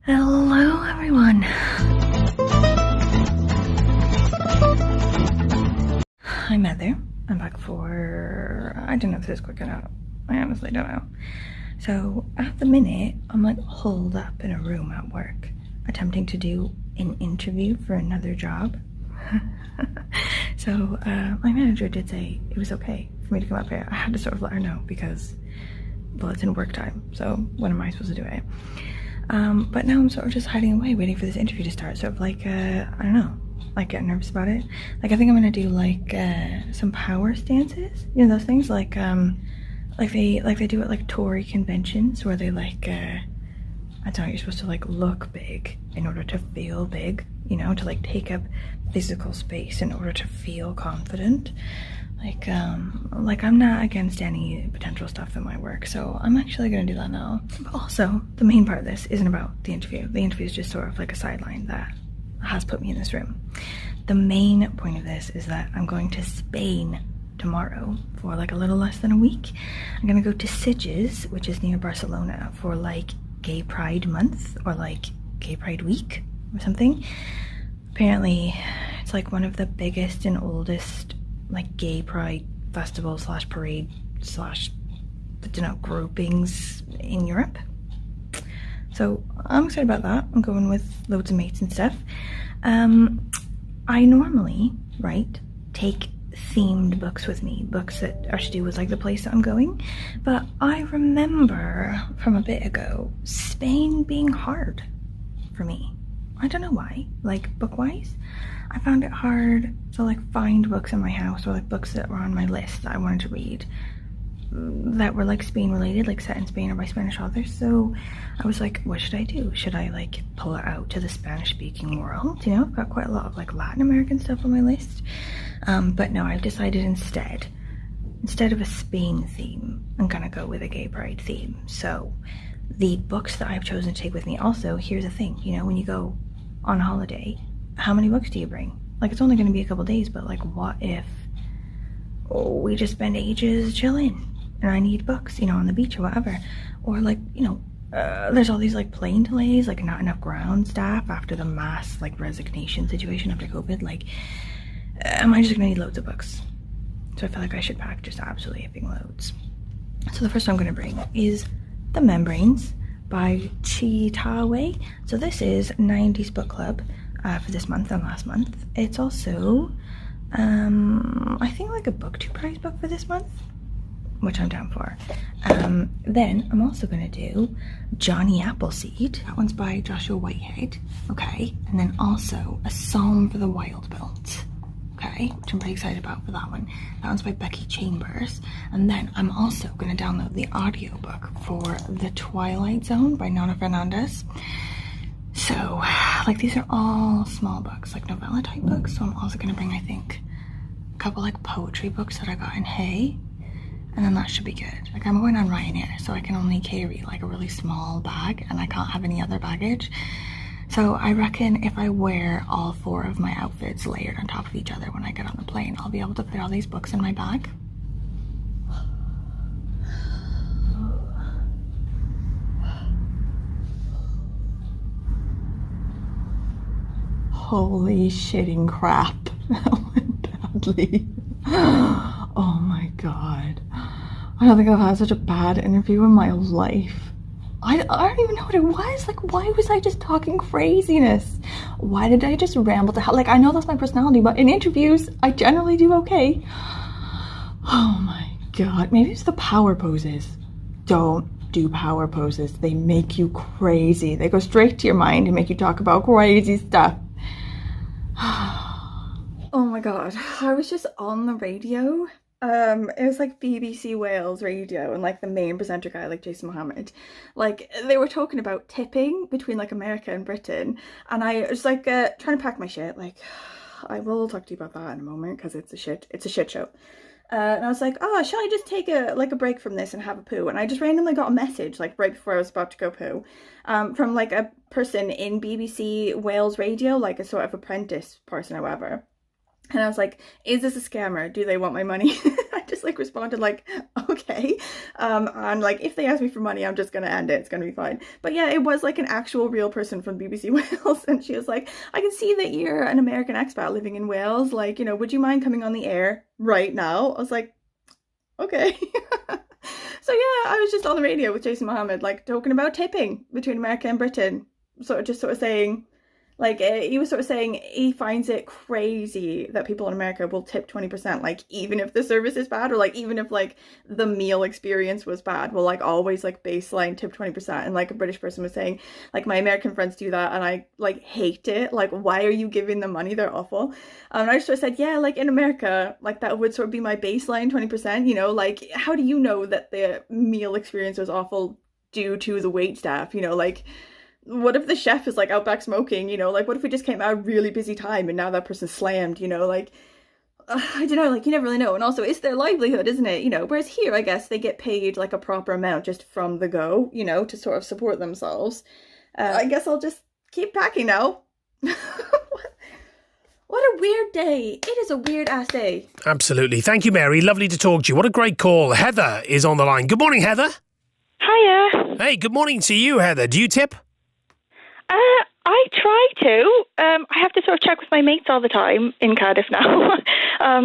Hello everyone. I'm Heather. I'm back for, I don't know if this is quick enough. I honestly don't know. So at the minute, I'm like holed up in a room at work, attempting to do an interview for another job. So my manager did say it was okay for me to come up here. I had to sort of let her know because, well, it's in work time. So when am I supposed to do it? But now I'm sort of just hiding away, waiting for this interview to start. Sort of like, I don't know, like getting nervous about it. Like I think I'm gonna do like some power stances. You know those things like they do at like Tory conventions where they like I don't know, you're supposed to like look big in order to feel big. You know, to like take up physical space in order to feel confident. Like I'm not against any potential stuff in my work, so I'm actually gonna do that now. But also, the main part of this isn't about the interview. The interview is just sort of like a sideline that has put me in this room. The main point of this is that I'm going to Spain tomorrow for like a little less than a week. I'm gonna go to SITGES, which is near Barcelona, for like Gay Pride Month or like Gay Pride Week or something. Apparently, it's like one of the biggest and oldest like gay pride festival slash parade slash, I don't know, groupings in Europe. So I'm excited about that. I'm going with loads of mates and stuff. I normally, right, take themed books with me, books that are to do with like the place that I'm going, but I remember from a bit ago Spain being hard for me. I don't know why, like book-wise. I found it hard to like find books in my house or like books that were on my list that I wanted to read that were like Spain related, like set in Spain or by Spanish authors. So I was like, what should I do? Should I like pull it out to the Spanish speaking world? You know, I've got quite a lot of like Latin American stuff on my list. But no, I've decided instead of a Spain theme, I'm gonna go with a gay pride theme. So the books that I've chosen to take with me, also, here's the thing, you know, when you go on holiday, how many books do you bring? Like, it's only going to be a couple days, but like, what if we just spend ages chilling and I need books, you know, on the beach or whatever? Or like, you know, there's all these like plane delays, like not enough ground staff after the mass like resignation situation after COVID. Like, am I just gonna need loads of books? So I feel like I should pack just absolutely effing loads. So the first one I'm gonna bring is The Membranes by Ta-Wei. So this is 90s book club for this month and last month. It's also I think like a booktube prize book for this month, which I'm down for. Then I'm also gonna do Jonny Appleseed. That one's by Joshua Whitehead. Okay, and then also A Psalm for the Wild Built. Okay, which I'm pretty excited about for that one. That one's by Becky Chambers. And then I'm also going to download the audiobook for The Twilight Zone by Nona Fernandez. So, like, these are all small books, like novella type books. So I'm also going to bring, I think, a couple like poetry books that I got in Hay. And then that should be good. Like, I'm going on Ryanair, so I can only carry like a really small bag and I can't have any other baggage. So I reckon if I wear all 4 of my outfits layered on top of each other when I get on the plane, I'll be able to fit all these books in my bag. Holy shitting crap. That went badly. Oh my god. I don't think I've had such a bad interview in my life. I don't even know what it was. Like, why was I just talking craziness? Why did I just ramble to hell? Like, I know that's my personality, but in interviews, I generally do okay. Oh my god. Maybe it's the power poses. Don't do power poses. They make you crazy. They go straight to your mind and make you talk about crazy stuff. Oh my god. I was just on the radio. It was like BBC Wales radio, and like the main presenter guy, like Jason Mohammed, like they were talking about tipping between like America and Britain, and I was like trying to pack my shit. Like, I will talk to you about that in a moment because it's a shit show. And I was like, oh, shall I just take a break from this and have a poo? And I just randomly got a message like right before I was about to go poo, from like a person in BBC Wales radio, like a sort of apprentice person or whatever. And I was like, is this a scammer? Do they want my money? I just like responded like, okay. And like, if they ask me for money, I'm just going to end it. It's going to be fine. But yeah, it was like an actual real person from BBC Wales. And she was like, I can see that you're an American expat living in Wales. Like, you know, would you mind coming on the air right now? I was like, okay. So yeah, I was just on the radio with Jason Mohammed, like talking about tipping between America and Britain. Sort of saying, like, he was sort of saying he finds it crazy that people in America will tip 20%, like, even if the service is bad, or like, even if like the meal experience was bad, will like always like baseline tip 20%. And like a British person was saying, like, my American friends do that and I like hate it. Like, why are you giving them money? They're awful. And I sort of said, yeah, like in America, like that would sort of be my baseline 20%, you know, like, how do you know that the meal experience was awful due to the wait staff, you know, like, what if the chef is like out back smoking, you know, like what if we just came out a really busy time and now that person's slammed, you know, like, I don't know, like you never really know. And also it's their livelihood, isn't it, you know, whereas here I guess they get paid like a proper amount just from the go, you know, to sort of support themselves. I guess I'll just keep packing now. What a weird day. It is a weird ass day. Absolutely. Thank you, Mary. Lovely to talk to you. What a great call. Heather is on the line. Good morning, Heather. Hiya. Hey, good morning to you, Heather. Do you tip? I try to. I have to sort of check with my mates all the time in Cardiff now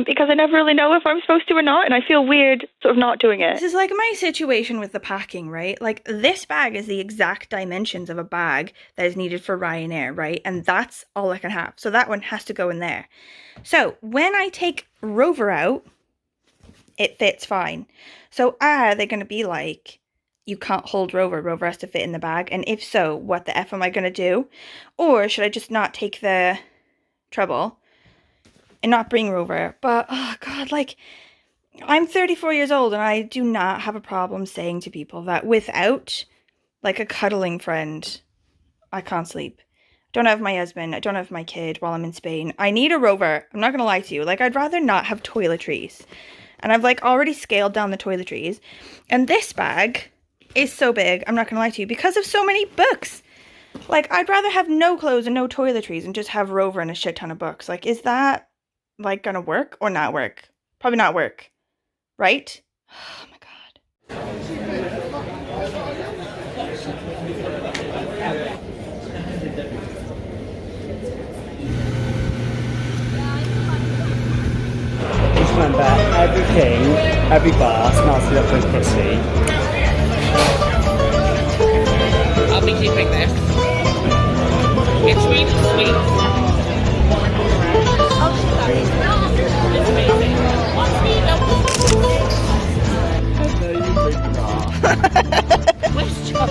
because I never really know if I'm supposed to or not, and I feel weird sort of not doing it. This is like my situation with the packing, right? Like, this bag is the exact dimensions of a bag that is needed for Ryanair, right? And that's all I can have. So that one has to go in there. So when I take Rover out, it fits fine. So are they going to be like, you can't hold Rover, Rover has to fit in the bag? And if so, what the F am I going to do? Or should I just not take the trouble and not bring Rover? But, oh God, like, I'm 34 years old and I do not have a problem saying to people that without, like, a cuddling friend, I can't sleep. I don't have my husband, I don't have my kid while I'm in Spain. I need a Rover. I'm not going to lie to you. Like, I'd rather not have toiletries. And I've, like, already scaled down the toiletries. And this bag is so big, I'm not gonna lie to you, because of so many books. Like, I'd rather have no clothes and no toiletries and just have Rover and a shit ton of books. Like, is that, like, gonna work or not work? Probably not work, right? Oh my God. Just remember, every bar smells a little bit pissy. I'll be keeping this. It's sweet and sweet. It's amazing. What's me? I know you bring the bar. Where's John?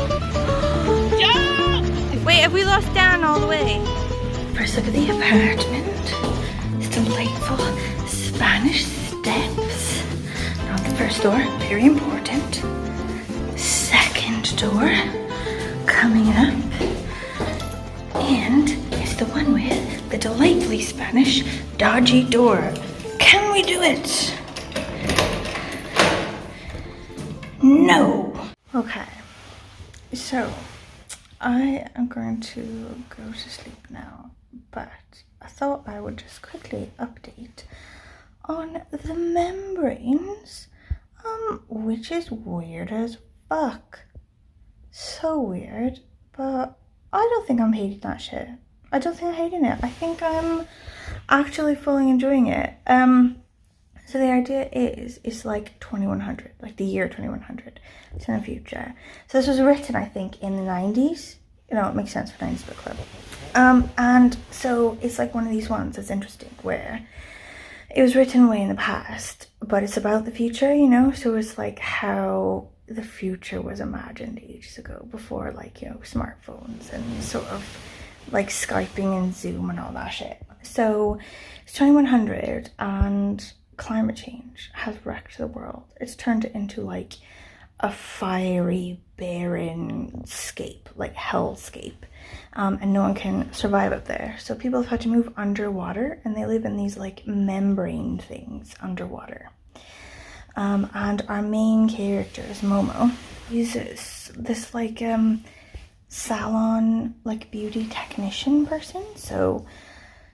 John! Wait, have we lost Dan all the way? First look at the apartment. It's delightful Spanish steps. Not the first door, very important. Second door. Coming up, and it's the one with the delightfully Spanish dodgy door. Can we do it? No. Okay, so I am going to go to sleep now, but I thought I would just quickly update on the membranes, which is weird as fuck. So weird, but I don't think I'm hating that shit. I don't think I'm hating it. I think I'm actually fully enjoying it. So the idea is, it's like 2100, like the year 2100. It's in the future. So this was written, I think, in the 90s. You know, it makes sense for 90s book club. And so it's like one of these ones that's interesting, where it was written way in the past, but it's about the future, you know? So it's like how the future was imagined ages ago, before, like, you know, smartphones and sort of like Skyping and Zoom and all that shit. So it's 2100 and climate change has wrecked the world. It's turned it into like a fiery, barren scape, like hellscape, and no one can survive up there. So people have had to move underwater, and they live in these like membrane things underwater. And our main character is Momo. He's this like salon, like beauty technician person. So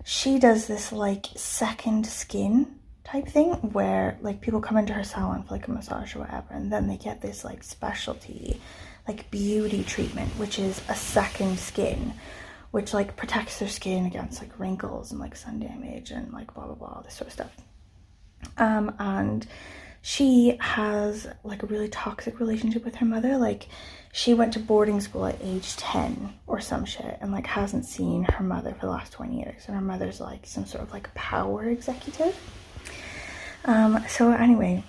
she does this like second skin type thing where like people come into her salon for like a massage or whatever, and then they get this like specialty like beauty treatment, which is a second skin, which like protects their skin against like wrinkles and like sun damage and like blah blah blah, this sort of stuff. And she has like a really toxic relationship with her mother. Like she went to boarding school at age 10 or some shit and like hasn't seen her mother for the last 20 years, and her mother's like some sort of like power executive. So anyway,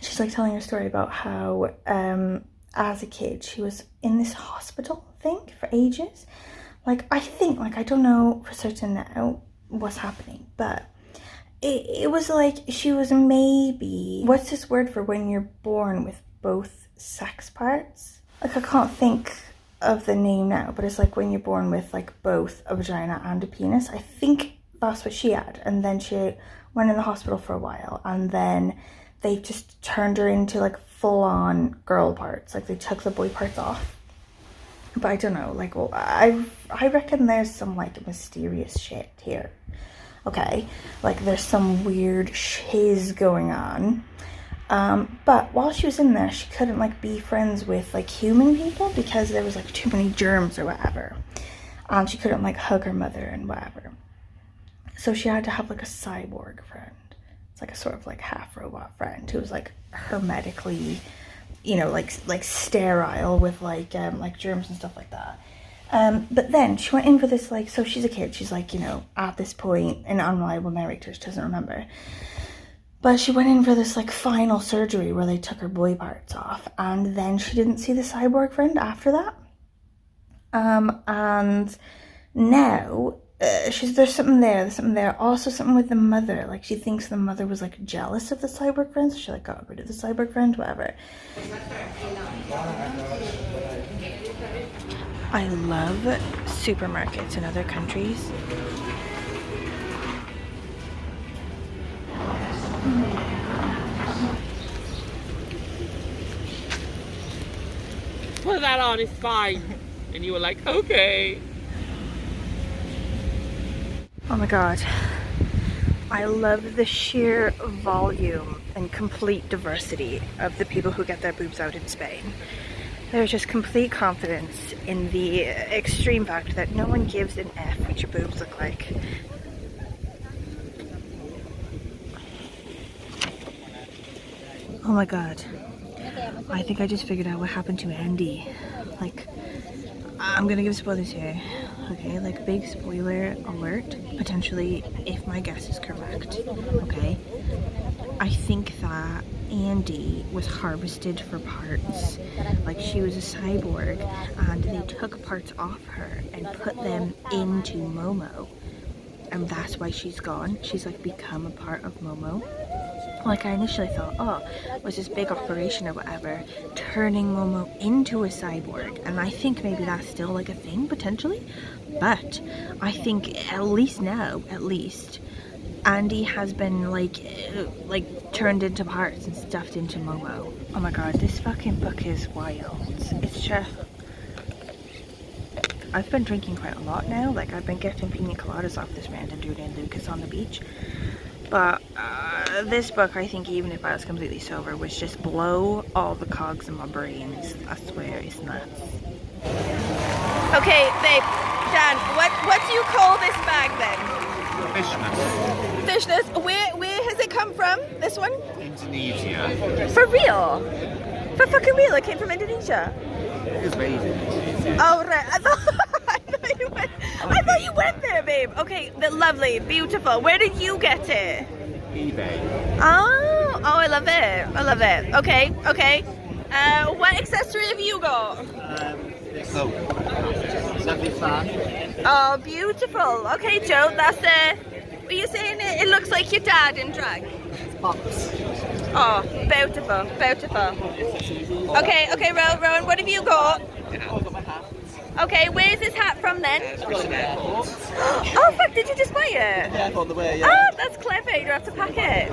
she's like telling her story about how as a kid she was in this hospital thing for ages. Like I think, like I don't know for certain now what's happening, but it was like she was maybe, what's this word for when you're born with both sex parts? Like I can't think of the name now, but it's like when you're born with like both a vagina and a penis. I think that's what she had, and then she went in the hospital for a while, and then they just turned her into like full-on girl parts. Like they took the boy parts off. But I don't know, like, well, I reckon there's some like mysterious shit here. Okay, like there's some weird shiz going on. But while she was in there, she couldn't like be friends with like human people because there was like too many germs or whatever. And she couldn't like hug her mother and whatever. So she had to have like a cyborg friend. It's like a sort of like half robot friend who was like hermetically, you know, like sterile with like germs and stuff like that. But then she went in for this, like, so she's a kid, she's like, you know, at this point, an unreliable narrator, she doesn't remember. But she went in for this like final surgery where they took her boy parts off, and then she didn't see the cyborg friend after that. And now there's something there, also something with the mother. Like she thinks the mother was like jealous of the cyborg friend, so she like got rid of the cyborg friend, whatever. I love supermarkets in other countries. Put that on, it's fine. And you were like, okay. Oh my god. I love the sheer volume and complete diversity of the people who get their boobs out in Spain. There's just complete confidence in the extreme fact that no one gives an F what your boobs look like. Oh my god. I think I just figured out what happened to Andy. Like, I'm gonna give spoilers here. Okay, like big spoiler alert, potentially, if my guess is correct. Okay? I think that Andy was harvested for parts. Like she was a cyborg and they took parts off her and put them into Momo. And that's why she's gone. She's like become a part of Momo. Like I initially thought, oh, it was this big operation or whatever, turning Momo into a cyborg. And I think maybe that's still like a thing, potentially. But I think at least now, Andy has been like turned into parts and stuffed into Momo. Oh my god, this fucking book is wild. It's just... I've been drinking quite a lot now. Like I've been getting pina coladas off this random dude in Lucas on the beach. But this book, I think, even if I was completely sober, would just blow all the cogs in my brains. I swear, it's nuts. Okay, babe, Dan, what do you call this bag then? Fishness. Where has it come from? This one? Indonesia. For real? For fucking real? It came from Indonesia? It was made in Indonesia. Oh right. I thought you went there, babe. Okay, lovely, beautiful. Where did you get it? eBay. Oh, I love it. Okay. What accessory have you got? Lovely fan. Oh, beautiful. Okay, Joe, that's were you saying it looks like your dad in drag? Pops. Oh, beautiful. Okay, Rowan, what have you got? I've got my hat. Okay, where's this hat from then? Got an airport. Oh fuck, did you just buy it? Yeah, on the way, yeah. Oh, that's clever, you don't have to pack it.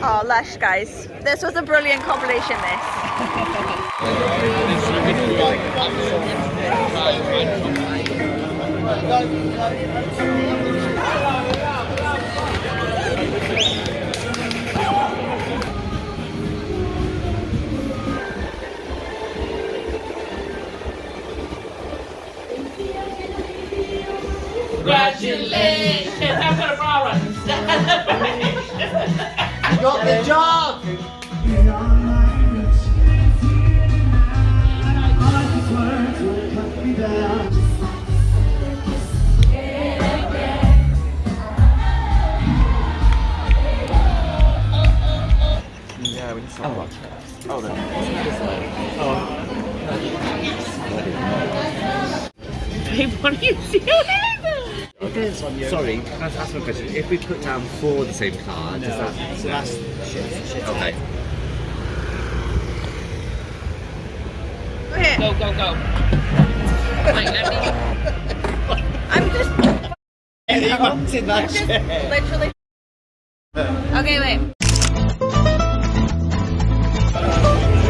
Oh, lush, guys. This was a brilliant compilation, this. Congratulations! I've got a bra on. You got the job! Yeah, we need some watch. Oh, no. Babe, what are you doing? Sorry, can I ask one question? If we put down 4 the same card, does that... So that's shit. Okay. Okay, Go, go, go. Wait, let me... I'm just He wanted that shit. literally. Okay, wait.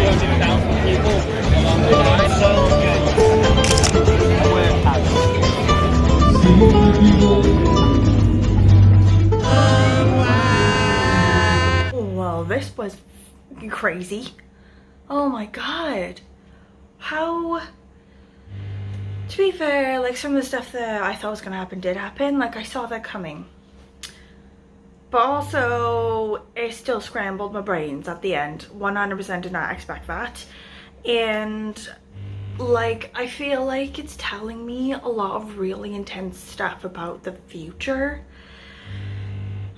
300,000 people along the line. So Well, this was crazy. Oh my god. How... To be fair, like some of the stuff that I thought was gonna happen did happen. Like I saw that coming. But also, it still scrambled my brains at the end. 100% did not expect that. And like, I feel like it's telling me a lot of really intense stuff about the future.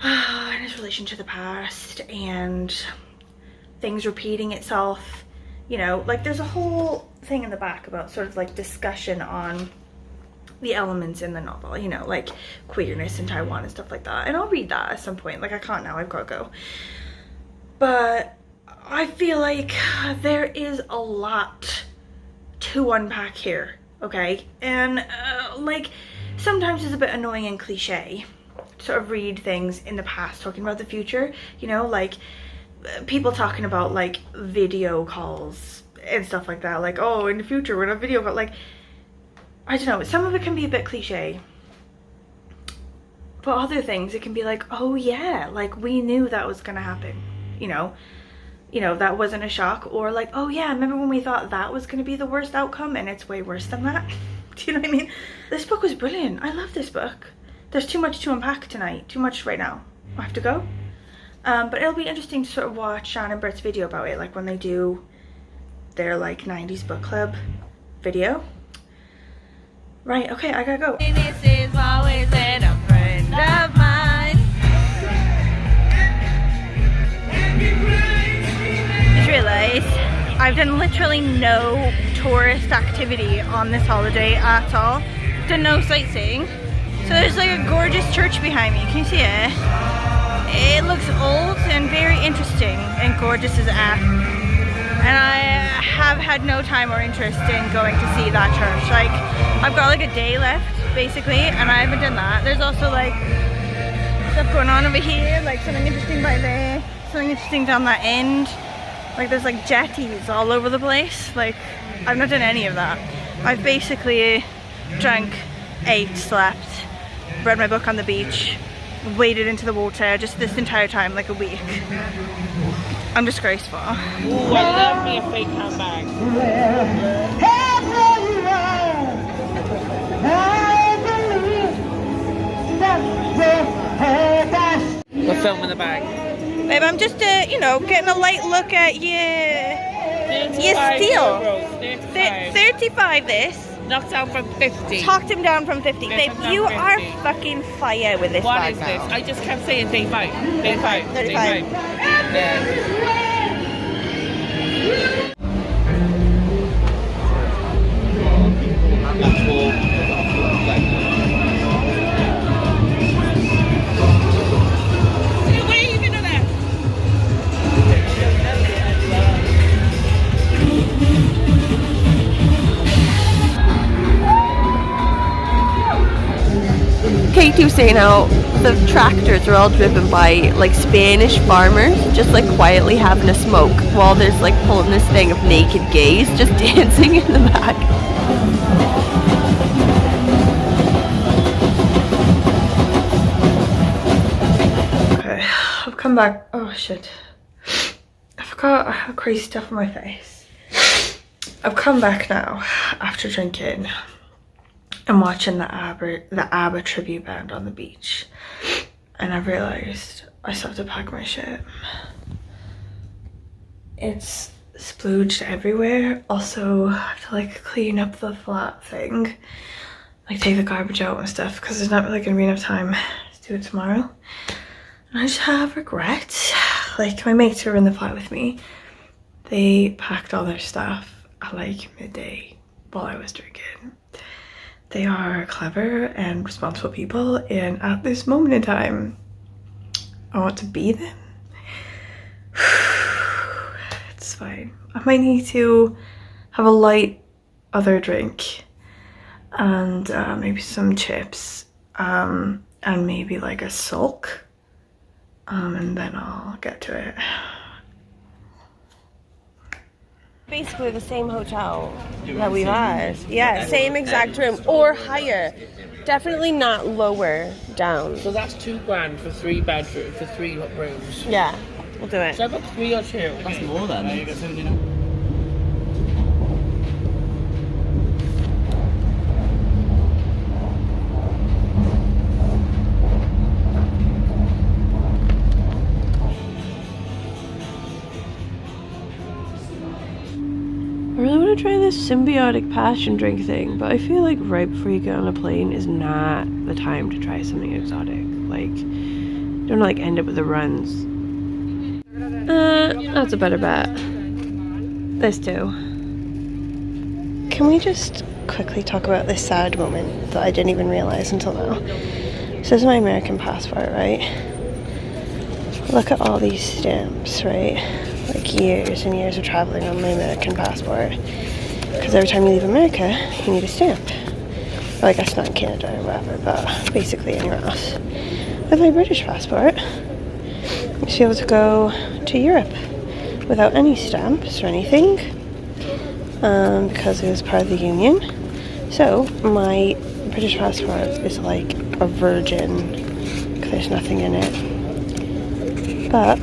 And its relation to the past and things repeating itself. You know, like there's a whole thing in the back about sort of like discussion on the elements in the novel, you know, like queerness in Taiwan and stuff like that. And I'll read that at some point. Like I can't now, I've got to go. But I feel like there is a lot to unpack here, okay? And like sometimes it's a bit annoying and cliche to sort of read things in the past talking about the future, you know, like people talking about like video calls and stuff like that, like, oh, in the future we're gonna video call. Like, I don't know, some of it can be a bit cliche, but other things it can be like, oh yeah, like we knew that was gonna happen, you know, that wasn't a shock. Or like, oh yeah, remember when we thought that was gonna be the worst outcome and it's way worse than that. Do you know what I mean? This book was brilliant. I love this book. There's too much to unpack tonight, too much right now. I have to go. But it'll be interesting to sort of watch Sean and Bert's video about it, like when they do their like 90s book club video. Right, okay, I gotta go. This is always been a friend of mine. Just realised I've done literally no tourist activity on this holiday at all. Done no sightseeing. So there's like a gorgeous church behind me. Can you see it? It looks old and very interesting and gorgeous as F. And I have had no time or interest in going to see that church. Like, I've got like a day left, basically, and I haven't done that. There's also like stuff going on over here, like something interesting by there, something interesting down that end. Like there's like jetties all over the place. Like, I've not done any of that. I've basically drank, ate, slept, read my book on the beach, waded into the water just this entire time, like a week. I'm disgraceful. Ooh, I love me a fake handbag. We're filming the bag. Babe, I'm just, you know, getting a light look at your steel. 35 this. Knocked down from 50. Talked him down from 50. Yeah, Babe, knocked down you from are 50. fucking fire with this What bag is now. this? I just kept saying 35. 35. 35. Yeah. Katie was saying how the tractors are all driven by like Spanish farmers just like quietly having a smoke while there's like pulling this thing of naked gays just dancing in the back. Okay, I've come back. Oh shit. I forgot I have crazy stuff on my face. I've come back now after drinking and watching the ABBA tribute band on the beach, and I realized I still have to pack my shit. It's splooged everywhere. Also, I have to like clean up the flat thing, like take the garbage out and stuff, because there's not really gonna be enough time to do it tomorrow. And I just have regrets. Like, my mates who were in the flat with me, they packed all their stuff at like midday while I was drinking. They are clever and responsible people, and at this moment in time, I want to be them. It's fine. I might need to have a light other drink and maybe some chips and maybe like a sulk, and then I'll get to it. Basically the same hotel that we've had. Yeah, same exact room or higher. Definitely not lower down. So that's £2,000 for 3 bedrooms, for 3 rooms. Yeah, we'll do it. So I booked 3 or 2. That's more then. I really want to try this symbiotic passion drink thing, but I feel like right before you get on a plane is not the time to try something exotic. Like, you don't like end up with the runs. That's a better bet. This too. Can we just quickly talk about this sad moment that I didn't even realize until now? So this is my American passport, right? Look at all these stamps, right? Like years and years of traveling on my American passport, because every time you leave America you need a stamp. Well, I guess not in Canada or whatever, but basically anywhere else. With my British passport, I was able to go to Europe without any stamps or anything, because it was part of the Union. So my British passport is like a virgin, because there's nothing in it. But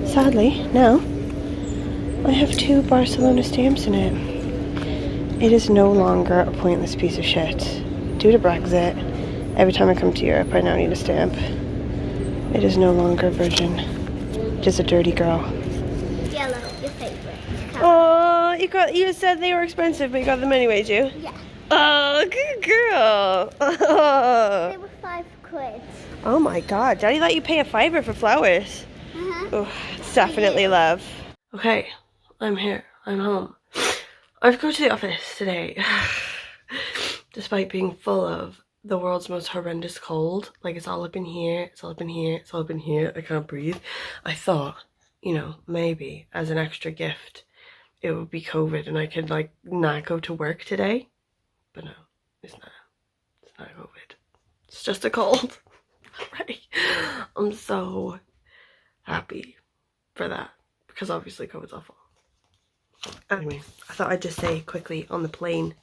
sadly, now I have 2 Barcelona stamps in it. It is no longer a pointless piece of shit. Due to Brexit, every time I come to Europe, I now need a stamp. It is no longer a virgin. Just a dirty girl. Yellow, your favorite. Oh, you said they were expensive, but you got them anyway, Ju? Yeah. Oh, good girl. They were £5. Oh my god, Daddy let you pay a $5 for flowers. Oh, it's definitely love. Okay, I'm here. I'm home. I've go to the office today. Despite being full of the world's most horrendous cold. Like, it's all up in here, it's all up in here, it's all up in here. I can't breathe. I thought, you know, maybe as an extra gift, it would be COVID and I could, like, not go to work today. But no, it's not. It's not COVID. It's just a cold. Right? I'm so happy for that, because obviously COVID's awful. Anyway, I thought I'd just say quickly on the plane,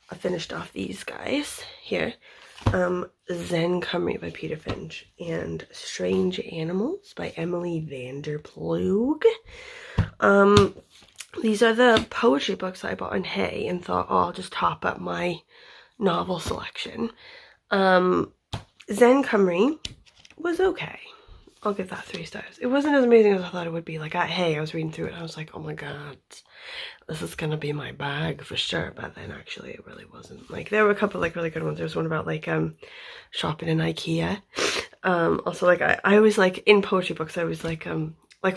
I finished off these guys here. Zen Cymru by Peter Finch and Strange Animals by Emily Vanderploeg. These are the poetry books that I bought on Hay and thought, oh, I'll just top up my novel selection. Zen Cymru was okay. I'll give that 3 stars. It wasn't as amazing as I thought it would be. Like, at Hay, I was reading through it and I was like, oh my god, this is gonna be my bag for sure. But then actually it really wasn't. Like, there were a couple like really good ones. There was one about like shopping in IKEA. Also, like, I always like in poetry books, I always like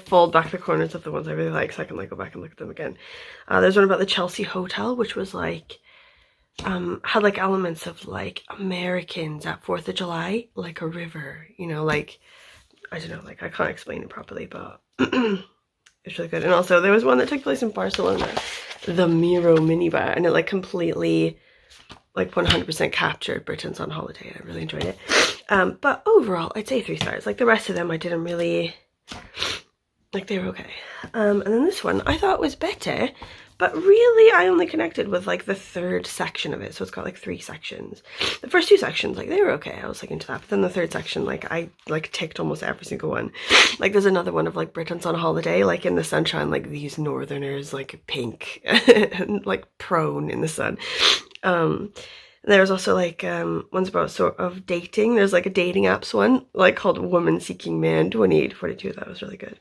fold back the corners of the ones I really like so I can like go back and look at them again. There's one about the Chelsea Hotel, which was like had like elements of like Americans at 4th of July, like a river, you know, like, I don't know, like, I can't explain it properly, but it's really good. And also there was one that took place in Barcelona, the Miro minibar, and it like completely like 100% captured Britain's on holiday, and I really enjoyed it. But overall I'd say 3 stars. Like, the rest of them I didn't really like, they were okay. And then this one I thought was better, but really I only connected with like the 3rd section of it. So it's got like 3 sections. The first 2 sections, like, they were okay, I was like into that. But then the 3rd section, like, I like ticked almost every single one. Like, there's another one of like Britain's on holiday, like in the sunshine, like these northerners, like pink and like prone in the sun. There's also like ones about sort of dating. There's like a dating apps one, like called Woman Seeking Man 2842. That was really good.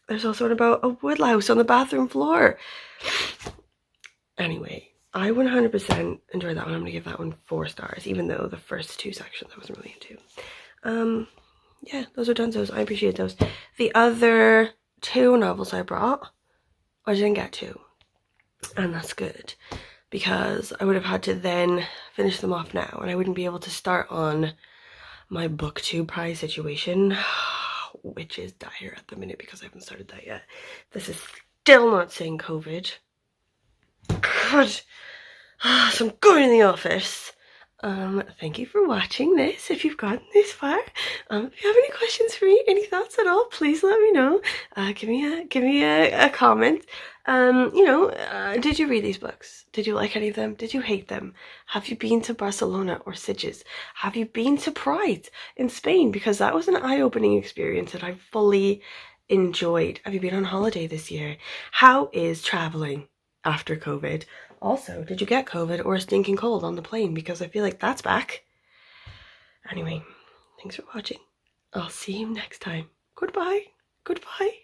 There's also one about a woodlouse on the bathroom floor. Anyway, I 100% enjoyed that one. I'm gonna give that one 4 stars, even though the first 2 sections I wasn't really into. Yeah, those are don'ts. I appreciate those. The other 2 novels I brought, I didn't get to, and that's good, because I would have had to then finish them off now, and I wouldn't be able to start on my booktube prize situation, which is dire at the minute because I haven't started that yet. This is still not saying COVID. God. So I'm going in the office. Thank you for watching this. If you've gotten this far, if you have any questions for me, any thoughts at all, please let me know. Give me a comment. Did you read these books? Did you like any of them? Did you hate them? Have you been to Barcelona or SITGES? Have you been to Pride in Spain? Because that was an eye-opening experience that I fully enjoyed. Have you been on holiday this year? How is traveling after COVID? Also, did you get COVID or a stinking cold on the plane? Because I feel like that's back. Anyway, thanks for watching. I'll see you next time. Goodbye. Goodbye.